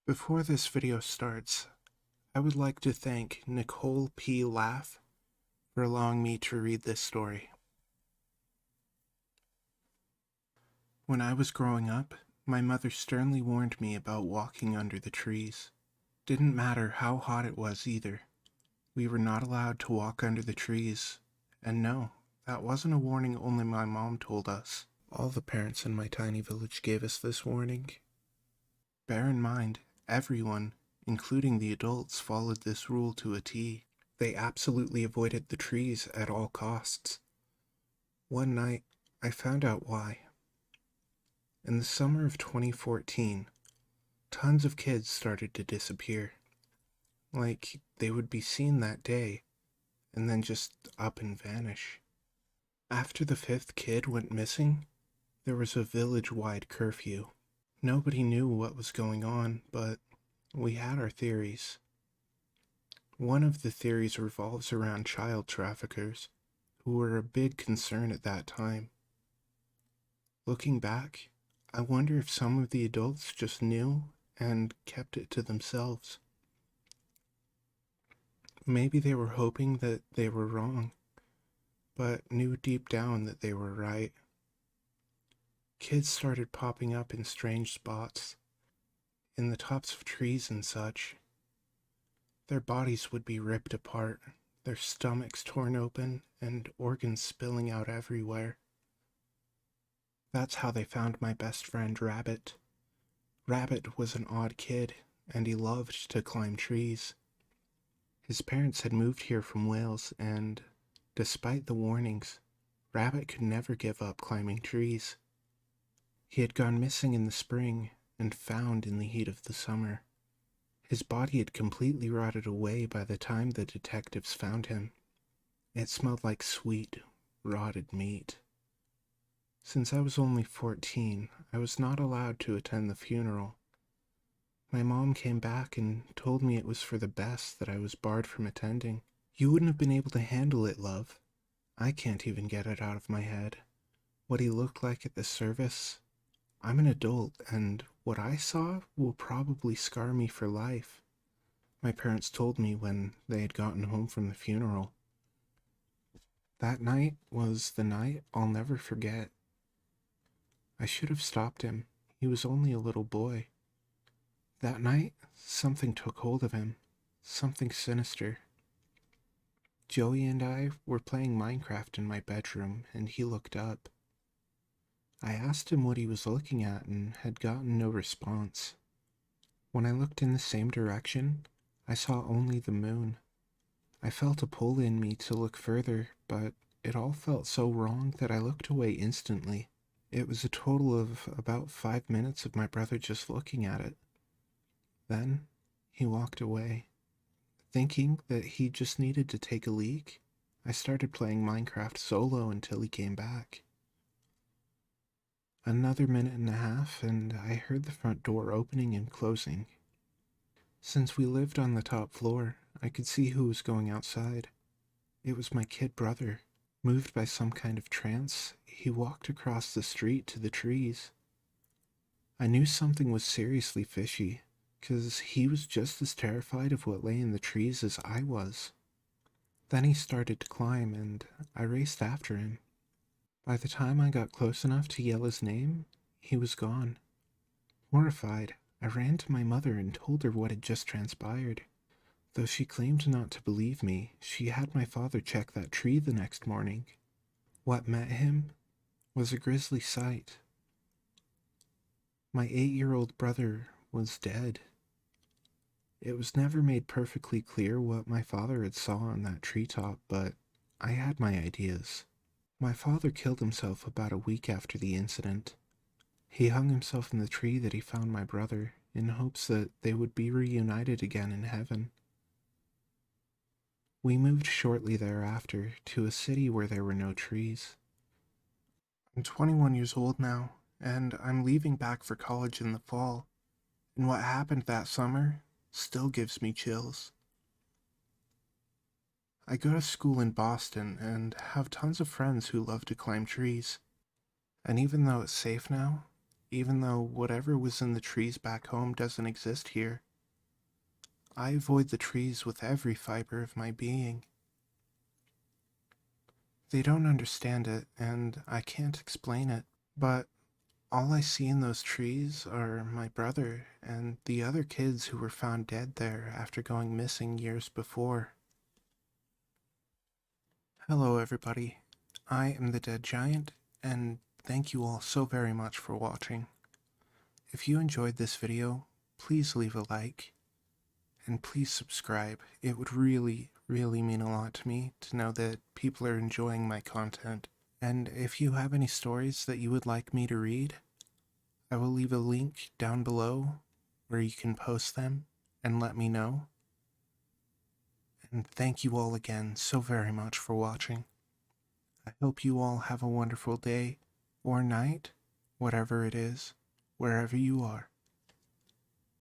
Before this video starts, I would like to thank NicolePlaugh for allowing me to read this story. When I was growing up, my mother sternly warned me about walking under the trees. Didn't matter how hot it was either. We were not allowed to walk under the trees. And no, that wasn't a warning only my mom told us. All the parents in my tiny village gave us this warning. Bear in mind, everyone, including the adults, followed this rule to a T. They absolutely avoided the trees at all costs. One night, I found out why. In the summer of 2014, tons of kids started to disappear. Like they would be seen that day, and then just up and vanish. After the fifth kid went missing, there was a village-wide curfew. Nobody knew what was going on, but we had our theories. One of the theories revolves around child traffickers, who were a big concern at that time. Looking back, I wonder if some of the adults just knew and kept it to themselves. Maybe they were hoping that they were wrong, but knew deep down that they were right. Kids started popping up in strange spots, in the tops of trees and such. Their bodies would be ripped apart, their stomachs torn open, and organs spilling out everywhere. That's how they found my best friend, Rabbit. Rabbit was an odd kid, and he loved to climb trees. His parents had moved here from Wales, and, despite the warnings, Rabbit could never give up climbing trees. He had gone missing in the spring and found in the heat of the summer. His body had completely rotted away by the time the detectives found him. It smelled like sweet, rotted meat. Since I was only 14, I was not allowed to attend the funeral. My mom came back and told me it was for the best that I was barred from attending. You wouldn't have been able to handle it, love. I can't even get it out of my head. What he looked like at the service. I'm an adult, and what I saw will probably scar me for life, my parents told me when they had gotten home from the funeral. That night was the night I'll never forget. I should have stopped him. He was only a little boy. That night, something took hold of him, something sinister. Joey and I were playing Minecraft in my bedroom, and he looked up. I asked him what he was looking at and had gotten no response. When I looked in the same direction, I saw only the moon. I felt a pull in me to look further, but it all felt so wrong that I looked away instantly. It was a total of about 5 minutes of my brother just looking at it. Then he walked away. Thinking that he just needed to take a leak, I started playing Minecraft solo until he came back. Another minute and a half, and I heard the front door opening and closing. Since we lived on the top floor, I could see who was going outside. It was my kid brother. Moved by some kind of trance, he walked across the street to the trees. I knew something was seriously fishy, 'cause he was just as terrified of what lay in the trees as I was. Then he started to climb, and I raced after him. By the time I got close enough to yell his name, he was gone. Horrified, I ran to my mother and told her what had just transpired. Though she claimed not to believe me, she had my father check that tree the next morning. What met him was a grisly sight. My 8-year-old brother was dead. It was never made perfectly clear what my father had saw on that treetop, but I had my ideas. My father killed himself about a week after the incident. He hung himself in the tree that he found my brother, in hopes that they would be reunited again in heaven. We moved shortly thereafter to a city where there were no trees. I'm 21 years old now, and I'm leaving back for college in the fall, and what happened that summer still gives me chills. I go to school in Boston and have tons of friends who love to climb trees. And even though it's safe now, even though whatever was in the trees back home doesn't exist here. I avoid the trees with every fiber of my being. They don't understand it, and I can't explain it, but all I see in those trees are my brother and the other kids who were found dead there after going missing years before. Hello, everybody. I am the Dead Giant, and thank you all so very much for watching. If you enjoyed this video, please leave a like, and please subscribe. It would really, really mean a lot to me to know that people are enjoying my content. And if you have any stories that you would like me to read, I will leave a link down below where you can post them and let me know. And thank you all again so very much for watching. I hope you all have a wonderful day or night, whatever it is, wherever you are.